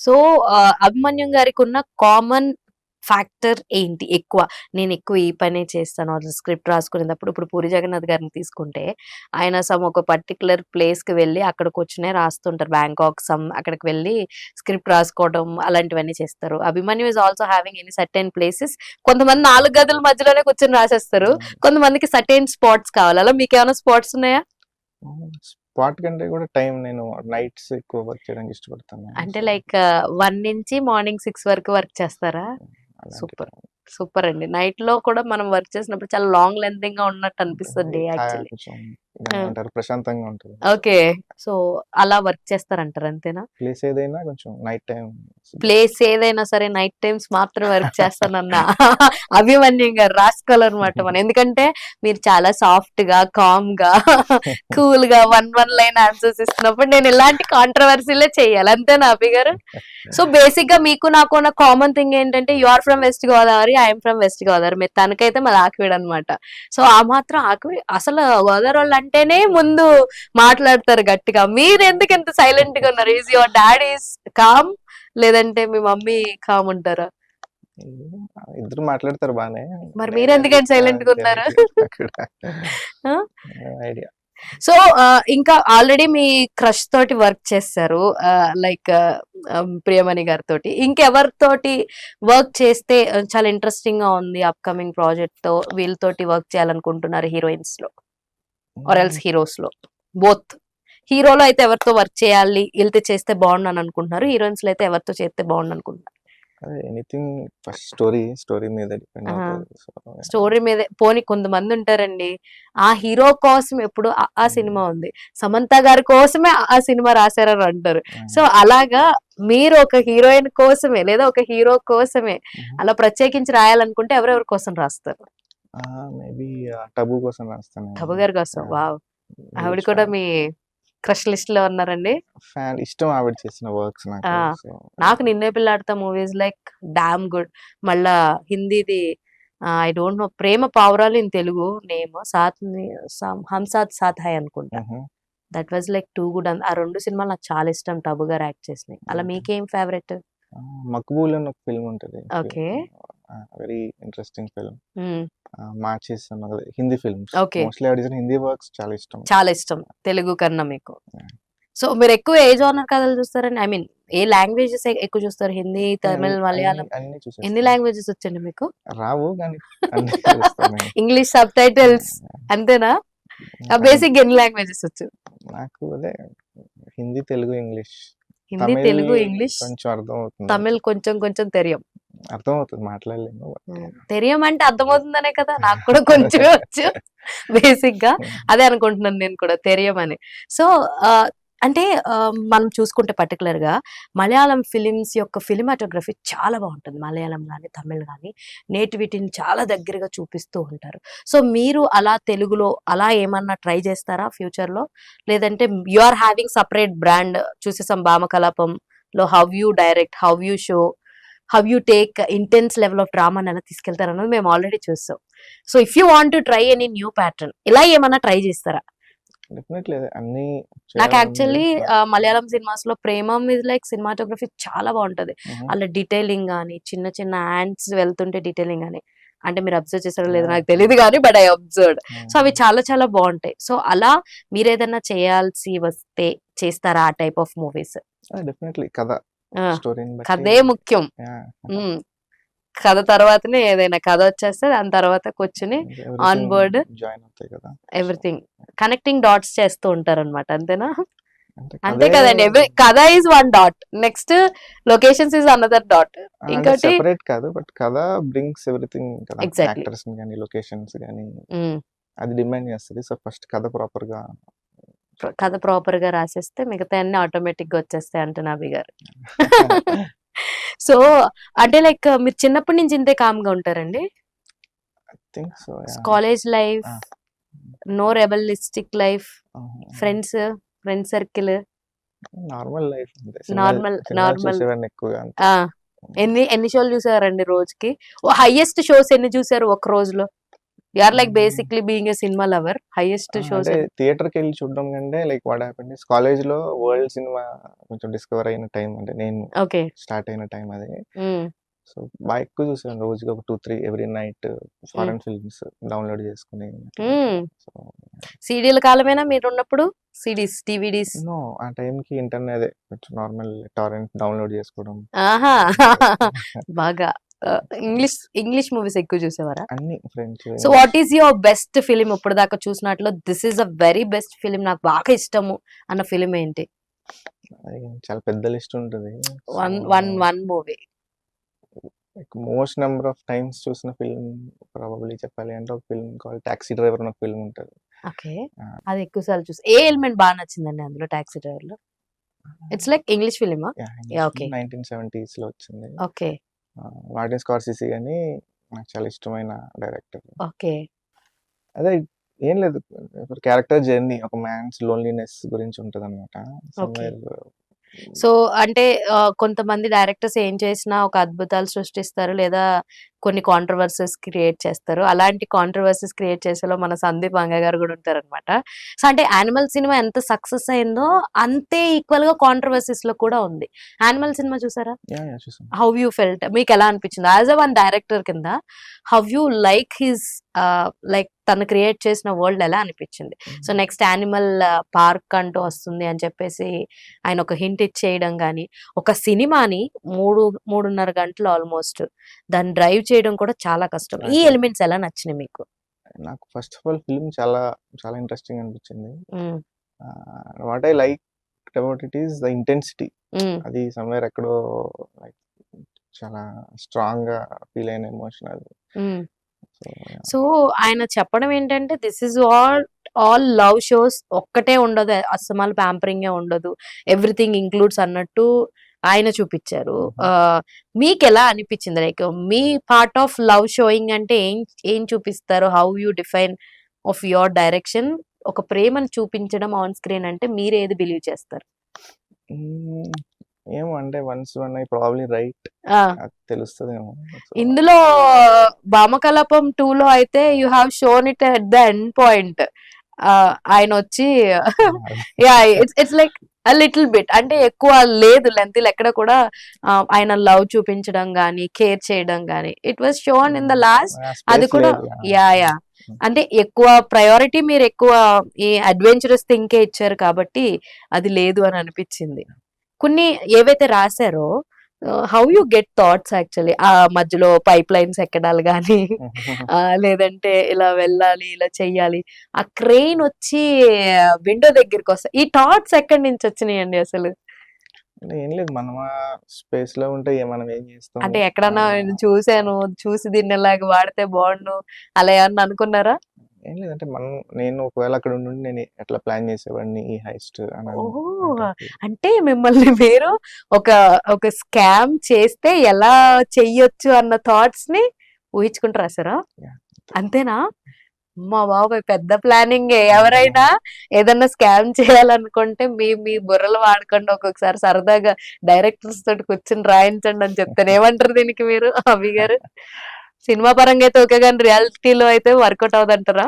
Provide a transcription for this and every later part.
So అభిమన్యం గారికి ఉన్న common factor ఏంటి ఎక్కువ? నేను ఎక్కువ ఈ పనే చేస్తాను స్క్రిప్ట్ రాసుకునేటప్పుడు. ఇప్పుడు పూరి జగన్నాథ్ గారిని తీసుకుంటే ఆయన ఒక పర్టికులర్ ప్లేస్కి వెళ్ళి అక్కడ కూర్చునే రాస్తుంటారు. బ్యాంకాక్ అక్కడికి వెళ్ళి స్క్రిప్ట్ రాసుకోవడం అలాంటివన్నీ చేస్తారు. Abhimanyu is also having any certain places. కొంతమంది 4 గదుల మధ్యలోనే కూర్చొని రాసేస్తారు. కొంతమందికి సర్టెన్ స్పాట్స్ కావాలి. అలా మీకు ఏమైనా స్పాట్స్ ఉన్నాయా? స్పాట్ కంటే కూడా టైం నేను నైట్స్ ఎక్కువ వర్క్ చేయడానికి ఇష్టపడతాను. అంటే లైక్ 1 నుంచి మార్నింగ్ 6 వరకు వర్క్ చేస్తారా? సూపర్ సూపర్ అండి. నైట్ లో కూడా మనం వర్క్ చేసినప్పుడు చాలా లాంగ్ లెంతింగ్ గా ఉన్నట్టు అనిపిస్తుంది యాక్చువల్లీ. అంటారు ప్రశాంతంగా ఉంటుంది. ఓకే. సో అలా వర్క్ చేస్తారంటారు అంతేనా? ప్లేస్ ఏదైనా కొంచెం నైట్ టైం ప్లేస్ ఏదైనా సరే నైట్ టైమ్స్ మాత్రం వర్క్ చేస్తానన్న అభిమన్యం గారు రాసుకోవాలన్నమాట మనం. ఎందుకంటే మీరు చాలా సాఫ్ట్ గా కామ్ గా కూల్ గా వన్ లైన్ ఆన్సర్స్ ఇస్తున్నప్పుడు నేను ఇలాంటి కాంట్రవర్సీలే చేయాలి అంతేనా అభి గారు? సో బేసిక్ గా మీకు నాకు ఉన్న కామన్ థింగ్ ఏంటంటే you are from West Godavari, I'm from West Godavari. మీరు తనకైతే మాది ఆకివీడు అనమాట. సో ఆ మాత్రం అసలు గోదావరి వాళ్ళు అంటేనే ముందు మాట్లాడతారు గట్టిగా. మీరు ఎందుకు ఎంత సైలెంట్ గా ఉన్నారు? Is your dad is com లేదంటే మీ మమ్మీ కామ్ ఉంటారా? ఇద్దరు మాట్లాడతారు బానే. మరి మీరు ఎందుకంటే సైలెంట్ గా ఉన్నారు? ఐడియా. సో ఇంకా ఆల్రెడీ మీ క్రష్ తోటి వర్క్ చేస్తారు లైక్ ప్రియమణి గారితోటి. ఇంకెవరితోటి వర్క్ చేస్తే చాలా ఇంట్రెస్టింగ్ గా ఉంది అప్కమింగ్ ప్రాజెక్ట్ తో వీళ్ళతోటి వర్క్ చేయాలనుకుంటున్నారు హీరోయిన్స్ లో ఆర్ ఎల్స్ హీరోస్ లో? బోత్. హీరోలో అయితే ఎవరితో వర్క్ చేయాలి వీళ్ళతో చేస్తే బాగుండు అనుకుంటున్నారు, హీరోయిన్స్ లో అయితే ఎవరితో చేస్తే బాగుండు అనుకుంటున్నారు? ఎనీథింగ్ ఫస్ట్ స్టోరీ మీద డిపెండ్ అవుతుంది. స్టోరీ మీద పోనీ కొంతమంది ఉంటారండి ఆ హీరో కోసం ఎప్పుడు ఆ సినిమా ఉంది, సమంత గారి కోసమే ఆ సినిమా రాశారని అంటారు. సో అలాగా మీరు ఒక హీరోయిన్ కోసమే లేదా ఒక హీరో కోసమే అలా ప్రత్యేకించి రాయాలనుకుంటే ఎవరెవరి కోసం రాస్తారు? మేబీ టబు కోసం రాస్తాను. టబు గారి కోసం. వావ్. ఆవిడ కూడా మీ క్రష్ లిస్ట్ లో ఉన్నారండి? ఫ్యాన్ ఇష్టం ఆవిడ చేసిన వర్క్స్ నాకు. నాకు నిన్నే పిల్లాడతా మూవీస్ లైక్ డామ్ గుడ్. మళ్ళా హిందీది ఐ డోంట్ నో ప్రేమ పావురాలు ఇన్ తెలుగు నేమ్ హమ్ సాత్ సాత్ హై అనుకుంటా. That was like too good. ఆ 2 సినిమాలు నాకు చాలా ఇష్టం టబు గారు యాక్ట్ చేసినాయి. అలా మీకేం ఫేవరెట్? మక్బూల్ అని ఒక ఫిల్మ్ ఉంటది. Okay. Very interesting film. Marches Hindi films. Mostly ఆవిడ చేసిన హిందీ వర్క్స్ చాలా ఇష్టం. చాలా ఇష్టం తెలుగు కన్నా మీకు. సో మీరు ఎక్కువ ఏ జోనర్ కథలు చూస్తారండి? ఐ మీన్ ఏ లాంగ్వేజెస్ ఎక్కువ చూస్తారు? హిందీ, తమిళ్, మలయాళం? ఎన్ని లాంగ్వేజెస్ వచ్చండి మీకు? రావు కానీ ఇంగ్లీష్ సబ్ టైటిల్స్ అంతేనా? బేసిక్ ఎన్ని లాంగ్వేజెస్ వచ్చు? నాకు అదే హిందీ, తెలుగు, ఇంగ్లీష్. హిందీ, తెలుగు, ఇంగ్లీష్, కొంచెం అర్థం అవుతుంది. తమిళ్ కొంచెం కొంచెం తెలియం. అర్థం అవుతుంది, మాట్లాడలేను. తెలియం అంటే అర్థమవుతుందనే కదా. నాకు కూడా కొంచెం వచ్చు బేసిక్ గా. అదే అనుకుంటున్నాను నేను కూడా తెలియం అని. సో అంటే మనం చూసుకుంటే పర్టికులర్ గా మలయాళం ఫిలిమ్స్ యొక్క ఫిలిమాటోగ్రఫీ చాలా బాగుంటుంది. మలయాళం కానీ తమిళ్ కానీ నేటివిటీని చాలా దగ్గరగా చూపిస్తూ ఉంటారు. సో మీరు అలా తెలుగులో అలా ఏమన్నా ట్రై చేస్తారా ఫ్యూచర్ లో? లేదంటే you are having separate brand? చూసేసాం భామకలాపం లో how you direct, how you show, how you take intense level of drama ఎలా తీసుకెళ్తారు అన్నది మేము ఆల్రెడీ చూస్తాం. So if you want to try any new pattern ఇలా ఏమన్నా ట్రై చేస్తారా? అన్ని నాకు యాక్చువల్లీ మలయాళం సినిమాస్ లో ప్రేమం ఇస్ లైక్ సినిమాటోగ్రఫీ చాలా బాగుంటది. అలా డీటెయిలింగ్ గానీ చిన్న చిన్న హ్యాండ్స్ వెళ్తుంటే డీటెయిలింగ్ గానీ, అంటే మీరు అబ్జర్వ్ చేస్తారో లేదో నాకు తెలియదు కానీ బట్ ఐ అబ్జర్వ్డ్. సో అవి చాలా చాలా బాగుంటాయి. సో అలా మీరు ఏదైనా చేయాల్సి వస్తే చేస్తారా ఆ టైప్ ఆఫ్ మూవీస్? డెఫినెట్లీ కథే ముఖ్యం. కథ తర్వాతనే ఏదైనా కథ వచ్చేస్తే దాని తర్వాత కూర్చుని on board everything connecting dots చేస్తూ ఉంటారు అనమాట. అంతేనా? అంతే కదండి. కథ is 1 dot, next locations is another dot. ఇంకోటి సెపరేట్ కాదు బట్ కథ బ్రింగ్స్ ఎవ్రీథింగ్ కదా. యాక్టర్స్ గాని లొకేషన్స్ గాని అది డిమాండ్ చేస్తుంది. సో ఫస్ట్ కథ ప్రాపర్ గా రాసేస్తే మిగతా అన్ని ఆటోమేటిక్ గా వచ్చేస్తాయి అంటున్నా అభి గారు. సో అంటే లైక్ మీరు చిన్నప్పటి నుంచి ఇంతే కామ్ గా ఉంటారండి? College life, no rebellistic life, friend circle normal life? Normal. ఎన్ని షోలు చూసారండి రోజుకి? హైయెస్ట్ షోస్ ఎన్ని చూసారు ఒక రోజులో? You are like basically being a cinema lover, highest shows. అంటే థియేటర్కి వెళ్ళి చూడడం కంటే like what happened is college లో వరల్డ్ సినిమా కొంచెం డిస్కవర్ అయిన టైం, అంటే నేను ఓకే. స్టార్ట్ అయిన టైం అది. సో బాగా ఎక్కువ చూసాను, రోజుకి ఒక 2-3 every night foreign films download చేసుకుని. సో సీడీల కాలమేనా మీరు ఉన్నప్పుడు? CDs, DVDs? నో, ఆ టైంకి ఇంటర్నెట్ అదే కొంచెం నార్మల్ టారెంట్ డౌన్లోడ్ చేసుకోవడం. ఆహా బాగా ఇంగ్లీష్ మూవీస్ ఎక్కువ చూసేవారా? అన్ని French. So what is your best film ఇప్పుడు దాకా చూసినట్లు? This is a very best film, నాకు బాగా ఇష్టము అన్న ఫిలిం ఏంటి? చాలా పెద్ద లిస్ట్ ఉంటుంది. One movie. Most number of times చూసిన ఫిల్మ్ ప్రాబబ్లీ చెప్పాలి అంటే ఒక ఫిల్మ్ కాల్ టాక్సీ డ్రైవర్ అని ఒక ఫిల్మ్ ఉంటుంది. ఓకే, అది ఎక్కువ సార్లు చూసి. ఏ ఎలిమెంట్ బాగా నచ్చిందండి అందులో టాక్సీ డ్రైవర్ లో? ఇట్స్ లైక్ ఇంగ్లీష్ ఫిలిమా? okay. 1970s లో వచ్చింది. ఓకే. మార్టిన్ స్కార్సిసి అని నాకు చాలా ఇష్టమైన డైరెక్టర్. ఓకే. అదే ఏం లేదు, క్యారెక్టర్ జర్నీ, ఒక మ్యాన్స్ లోన్లీనెస్ గురించి ఉంటది అనమాట. సో అంటే కొంతమంది డైరెక్టర్స్ ఏం చేసినా ఒక అద్భుతాలు సృష్టిస్తారు, లేదా కొన్ని కాంట్రవర్సీస్ క్రియేట్ చేస్తారు. అలాంటి కాంట్రవర్సీస్ క్రియేట్ చేసేలో మన సందీప్ వంగ గారు కూడా ఉంటారనమాట. సో అంటే యానిమల్ సినిమా ఎంత సక్సెస్ అయిందో అంతే ఈక్వల్ గా కాంట్రవర్సీస్ లో కూడా ఉంది. యానిమల్ సినిమా చూసారా? How you felt? మీకు ఎలా అనిపించింది యాజ్ అ వన్ డైరెక్టర్ కింద? How you like his like తను క్రియేట్ చేసిన వరల్డ్ ఎలా అనిపించింది? సో నెక్స్ట్ యానిమల్ పార్క్ అంటూ వస్తుంది అని చెప్పేసి ఆయన ఒక హింట్ ఇచ్చేయడం కానీ, ఒక సినిమాని 3.5 గంటలు ఆల్మోస్ట్ దాన్ని డ్రైవ్ చేయడం కూడా చాలా కష్టం. ఈ ఎలిమెంట్స్ ఎలా నచ్చినాయి మీకు? నాకు ఫస్ట్ ఆఫ్ ఆల్ ఫిల్మ్ చాలా చాలా ఇంట్రెస్టింగ్ అనిపించింది. What I like about it is the intensity. అది సమ్వేర్ ఎక్కడో లైక్ చాలా స్ట్రాంగ్ గా ఫీల్ అయిన ఎమోషన్ అది. సో ఆయన చెప్పడం ఏంటంటే this is all love shows, ఒక్కటే ఉండదు, అస్సమాల్ ప్యాంపరింగ్ ఉండదు, ఎవ్రీథింగ్ ఇంక్లూడ్స్ అన్నట్టు ఆయన చూపించారు. మీకు ఎలా అనిపించింది? లైక్ మీ పార్ట్ ఆఫ్ లవ్ షోయింగ్ అంటే ఏం చూపిస్తారు? How you define of your direction? ఒక ప్రేమను చూపించడం ఆన్ స్క్రీన్ అంటే మీరు ఏది బిలీవ్ చేస్తారు? ఏమో అంటే once one I probably right తెలుస్తుందేమో. ఇందులో భామకలాపం 2లో అయితే you have shown it at the end point. ఆయన వచ్చి yeah it's like little bit, అంటే ఎక్కువ లేదు లెంత్ ఎక్కడ కూడా ఆయన లవ్ చూపించడం గానీ కేర్ చేయడం గానీ it was shown in the last. అది కూడా యా అంటే ఎక్కువ ప్రయారిటీ మీరు ఎక్కువ ఈ అడ్వెంచరస్ థింకే ఇచ్చారు కాబట్టి అది లేదు అని అనిపించింది. కొన్ని ఏవైతే రాశారో how you get thoughts actually? ఆ మధ్యలో పైప్ లైన్స్ ఎక్కడాలు కానీ లేదంటే ఇలా వెళ్ళాలి ఇలా చెయ్యాలి, ఆ క్రెయిన్ వచ్చి విండో దగ్గరికి వస్తాయి, ఈ థాట్స్ ఎక్కడి నుంచి వచ్చినాయండి అసలు? ఏం లేదు, మనం స్పేస్ లో ఉంటే మనం ఏం చేస్తాం అంటే ఎక్కడన్నా చూసాను, చూసి దీన్ని ఇలాగ వాడితే బాగుండు అలా ఏమన్నా అనుకున్నారా? ఏం లేదంటే నేను ఒకవేళ అక్కడ ఉండి నేను ఎట్లా ప్లాన్ చేసేవాడిని ఈ హైస్ట్ అంటే మిమ్మల్ని మీరు ఒక స్కామ్ చేస్తే ఎలా చెయ్యొచ్చు అన్న థాట్స్ ని ఊహించుకుంటూ రాసారా? అంతేనా? మా బాబాయ్ పెద్ద ప్లానింగ్. ఎవరైనా ఏదన్నా స్కామ్ చేయాలనుకుంటే మీ బుర్రలు వాడకండి, ఒక్కొక్కసారి సరదాగా డైరెక్టర్స్ తోటి కూర్చొని రాయించండి అని చెప్తాను. ఏమంటారు దీనికి మీరు అభి గారు? సినిమా పరంగా అయితే ఓకే, కానీ రియాలిటీలో అయితే వర్కౌట్ అవుదంటారా?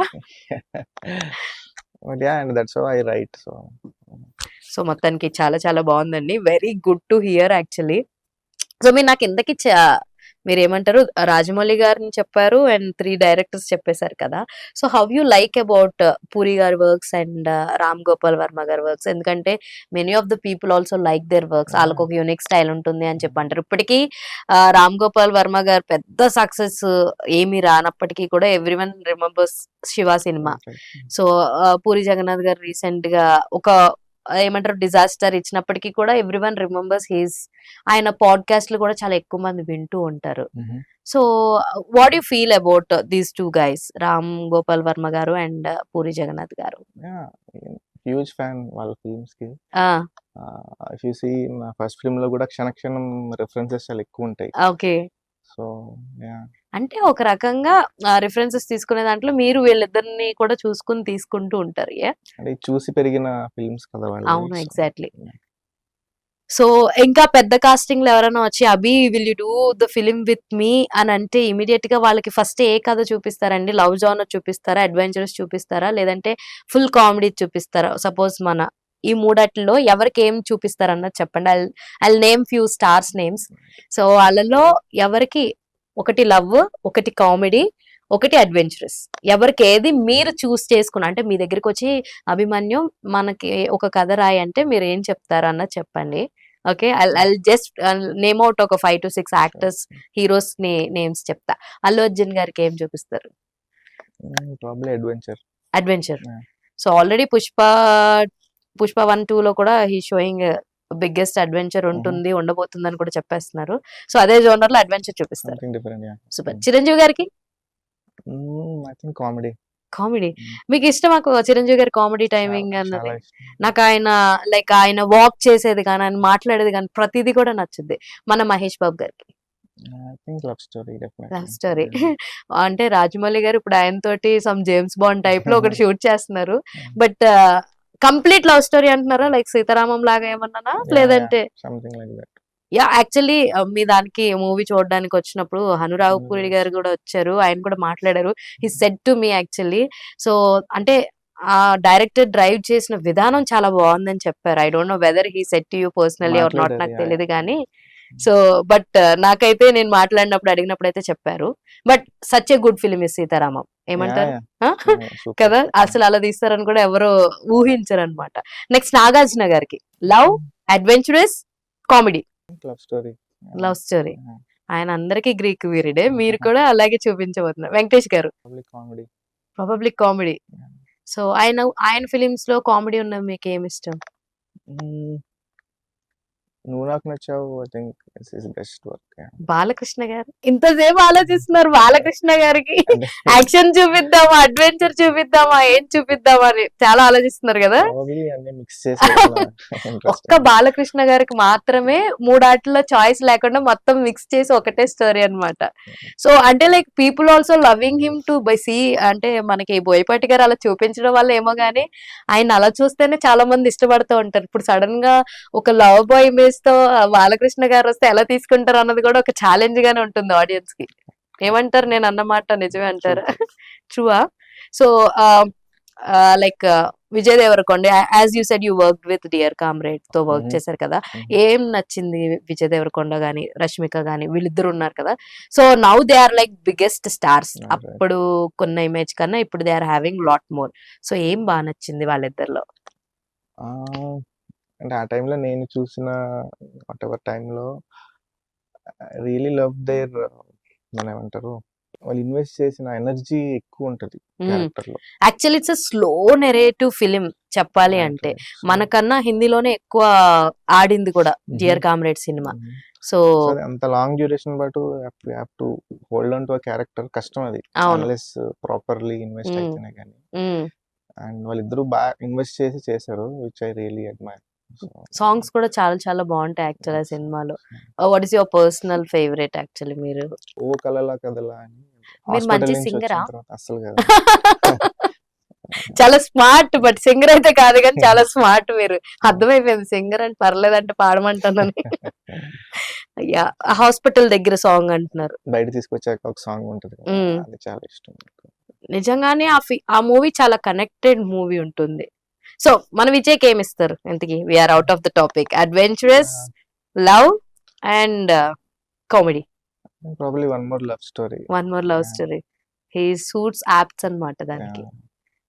సో మొత్తానికి చాలా చాలా బాగుందండి, very good to hear actually. So మీరు నాకు ఇంతకీ మీరు ఏమంటారు, రాజమౌళి గారిని చెప్పారు అండ్ 3 డైరెక్టర్స్ చెప్పేశారు కదా. So how you like about puri గారి వర్క్స్ అండ్ రామ్ గోపాల్ వర్మ గారి వర్క్స్? ఎందుకంటే many of the people also like there works, వాళ్ళకు ఒక యూనిక్ స్టైల్ ఉంటుంది అని చెప్పి అంటారు. ఇప్పటికీ రామ్ గోపాల్ వర్మ గారు పెద్ద సక్సెస్ ఏమి రానప్పటికీ కూడా everyone remembers Shiva cinema. So Puri Jagannadh garu recent గా ఒక ఏమంటారు డిజాస్టర్ ఇచ్చినప్పటికీ కూడా ఎవ్రీవన్ రిమెంబర్స్ హిస్. ఆయన పాడ్కాస్ట్లు కూడా చాలా ఎక్కువ మంది వింటూ ఉంటారు. So what you feel about these 2 guys, Ram Gopal Varma గారు అండ్ పూరి జగన్నాథ్ గారు? హ్యూజ్ ఫ్యాన్ వాళ్ళ ఫిల్మ్స్ కి. ఇఫ్ యు సీ నా ఫస్ట్ ఫిల్మ్ లో కూడా క్షణక్షణం రెఫరెన్సెస్ చాలా ఎక్కువ ఉంటాయి. ఓకే. సో అంటే ఒక రకంగా రిఫరెన్సెస్ తీసుకునే దాంట్లో మీరు వీళ్ళిద్దరిని కూడా చూసుకుని తీసుకుంటూ ఉంటారు. అంటే చూసి పెరిగిన ఫిల్మ్స్ కదా వాళ్ళు. అవును, ఎగ్జాక్ట్లీ. సో ఇంకా పెద్ద కాస్టింగ్ లో ఎవరైనా వచ్చి Abhi will you do the film with me అని అంటే ఇమీడియట్ గా వాళ్ళకి ఫస్ట్ ఏ కథ చూపిస్తారండి? లవ్ జానర్ చూపిస్తారా, అడ్వెంచరస్ చూపిస్తారా, లేదంటే ఫుల్ కామెడీ చూపిస్తారా? సపోజ్ మన ఈ మూడట్లో ఎవరికి ఏం చూపిస్తారన్నది చెప్పండి. I name few stars names. So వాళ్ళలో ఎవరికి ఒకటి లవ్, ఒకటి కామెడీ, ఒకటి అడ్వెంచరస్, ఎవరికి ఏది మీరు చూస్ చేసుకున్న అంటే మీ దగ్గరికి వచ్చి అభిమన్యు మనకి ఒక కథ రాయి అంటే మీరు ఏం చెప్తారు అన్నది చెప్పండి. Okay, I just name out ఒక 5 to 6 యాక్టర్స్, హీరోస్ ని నేమ్స్ చెప్తా. అల్లు అర్జున్ గారికి ఏం చూపిస్తారు? Probably adventure. Adventure. So already Pushpa 1, 2 లో కూడా హీ షోయింగ్ బిగ్గెస్ట్ అడ్వెంచర్ ఉంటుంది, ఉండబోతుంది అని కూడా చెప్పేస్తున్నారు. సో అదే జోనర్ లో అడ్వెంచర్ చూపిస్తారు. Something different. సూపర్. చిరంజీవి గారికి ఐ థింక్ కామెడీ. కామెడీ. మీకు ఇష్టమా చిరంజీవి గారి కామెడీ టైమింగ్ అన్నది? నాకు ఆయన లైక్ ఆయన వాక్ చేసేది కానీ, ఆయన మాట్లాడేది కానీ ప్రతిదీ కూడా నచ్చుద్ది. మన మహేష్ బాబు గారికి లవ్ స్టోరీ. Love story. అంటే రాజమౌళి గారు ఇప్పుడు ఆయన తోటి సమ్ జేమ్స్ బాండ్ టైప్ లో ఒకటి షూట్ చేస్తున్నారు. బట్ కంప్లీట్ లవ్ స్టోరీ అంటున్నారా? లైక్ సీతారామం లాగా ఏమన్నానా, లేదంటే? Something like that. Yeah, actually మీ దానికి మూవీ చూడడానికి వచ్చినప్పుడు హనురావుపూరి గారు కూడా వచ్చారు, ఆయన కూడా మాట్లాడారు. He said to me actually. So అంటే ఆ డైరెక్టర్ డ్రైవ్ చేసిన విధానం చాలా బాగుందని చెప్పారు. I don't know whether he said to you personally or not, నాకు తెలియదు కానీ. సో బట్ నాకైతే నేను మాట్లాడినప్పుడు అడిగినప్పుడు అయితే చెప్పారు. But such a good film is Sitaramam. ఏమంటారు కదా? అసలు అలా తీస్తారని కూడా ఎవరు ఊహించరు అనమాట. నెక్స్ట్ నాగార్జున గారికి love, adventurous, comedy. Love story. Love story. ఆయన అందరికి గ్రీక్ వీరుడే, మీరు కూడా అలాగే చూపించబోతున్నారు. వెంకటేష్ గారు కామెడీ. Probably comedy. సో ఆయన ఫిలిమ్స్ లో కామెడీ ఉన్నది మీకు ఏమి ఇష్టం? నువ్వు నాకు నచ్చావు. I think this is best work. Balakrishna గారు ఇంతసేపు ఆలోచిస్తున్నారు. బాలకృష్ణ గారికి యాక్షన్ చూపిద్దామా, అడ్వెంచర్ చూపిద్దామా, ఏం చూపిద్దామా అని చాలా ఆలోచిస్తున్నారు కదా. ఒక్క బాలకృష్ణ గారికి మాత్రమే 3 ఆటల్లో చాయిస్ లేకుండా మొత్తం మిక్స్ చేసి ఒకటే స్టోరీ అన్నమాట. సో అంటే like people also loving him to by see. అంటే మనకి బోయపాటి గారు అలా చూపించడం వల్ల ఏమో గానీ ఆయన అలా చూస్తేనే చాలా మంది ఇష్టపడుతూ ఉంటారు. ఇప్పుడు సడన్ గా ఒక లవ్ బాయ్ ఇమేజ్ తో బాలకృష్ణ గారు వస్తే ఎలా తీసుకుంటారు అన్నది కూడా ఒక ఛాలెంజ్ గానే ఉంటుంది ఆడియన్స్ కి. ఏమంటారు? నేను అన్నమాట నిజమే అంటారా? ట్రూవా? So like Vijay Deverakonda, as you said you work with dear comrade తో వర్క్ చేశారు కదా, ఏం నచ్చింది విజయ్ దేవరకొండ గాని రష్మిక గాని? వీళ్ళిద్దరు ఉన్నారు కదా. So now they are like biggest stars. అప్పుడు కొన్న ఇమేజ్ కన్నా ఇప్పుడు they are having lot more. సో ఏం బాగా నచ్చింది వాళ్ళిద్దరిలో? అంటే ఆ టైంలో నేను చూసిన వాట్ ఎవర్ టైంలో రియలీ లవ్ దేర్, మన ఏమంటారు, వాళ్ళు ఇన్వెస్ట్ చేసిన ఎనర్జీ ఎక్కువ ఉంటది క్యారెక్టర్ లో. Actually it's slow narrative film చెప్పాలి అంటే. మనకన్నా హిందీలోనే ఎక్కువ ఆడింది కూడా డియర్ కామ్రేడ్ సినిమా. సో అంత long duration but have to hold on to a character కష్టం అది, అన్లెస్ ప్రాపర్లీ ఇన్వెస్ట్ అయితేనే కానీ. అండ్ వాళ్ళిద్దరూ బాగా ఇన్వెస్ట్ చేసి చేశారు, which I really admire. Songs కూడా చాలా చాలా బాగుంటాయి యాక్చువల్ ఆ సినిమాలో. What is your personal favourite actually? మీరు ఓ కలలా కదలా అని. మీరు మంచి సింగరా? అసలు కదా. చాలా స్మార్ట్, బట్ సింగర్ అయితే కాదు కానీ చాలా స్మార్ట్. మీరు అర్థమైపోయింది, సింగర్ అంటే పర్లేదంటే పాడమంటానని. యా, హాస్పిటల్ దగ్గర సాంగ్ అంటున్నారు. బయట తీసుకొచ్చాక ఒక సాంగ్ ఉంటుంది, అది చాలా ఇష్టం. నిజంగానే ఆ మూవీ చాలా కనెక్టెడ్ మూవీ ఉంటుంది. సో మన విజయ్కి ఏమి ఇస్తారు ఇంతకీ? We're out of the topic. Adventurous, love and comedy. Probably one more love story. One more love story. He suits apts అన్నమాట దానికి.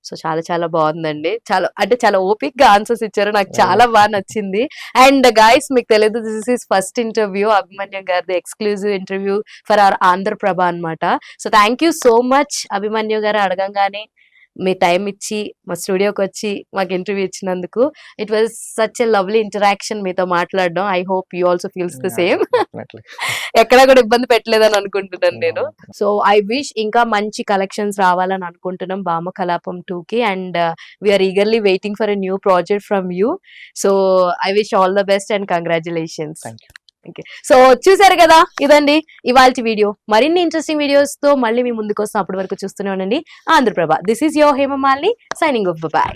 సో చాలా చాలా బాగుందండి. చాలా అంటే చాలా ఓపిక్ గా ఆన్సర్స్ ఇచ్చారు, నాకు చాలా బాగా నచ్చింది. అండ్ గైస్ మీకు తెలియదు, this is first interview, Abhimanyu గారిది exclusive interview for our Andhra Prabha అన్నమాట. So thank you so much Abhimanyu గారు, అడగంగానే మీ టైం ఇచ్చి మా స్టూడియోకి వచ్చి మాకు ఇంటర్వ్యూ ఇచ్చినందుకు. It was such a lovely interaction మీతో మాట్లాడడం. I hope you also feels the same. ఎక్కడా కూడా ఇబ్బంది పెట్టలేదని అనుకుంటున్నాను నేను. సో ఐ విష్ ఇంకా మంచి కలెక్షన్స్ రావాలని అనుకుంటున్నాం భామ కలాపం 2కి. And we're eagerly waiting for a new project from you. So I wish all the best and congratulations. So చూసారు కదా, ఇదండి ఇవాల్టి వీడియో. మరిన్ని ఇంట్రెస్టింగ్ వీడియోస్ తో మళ్ళీ మీ ముందుకు వస్తాం. అప్పటి వరకు చూస్తూనే ఉండండి Andhra Prabha. This is your Hemamalini signing off. By.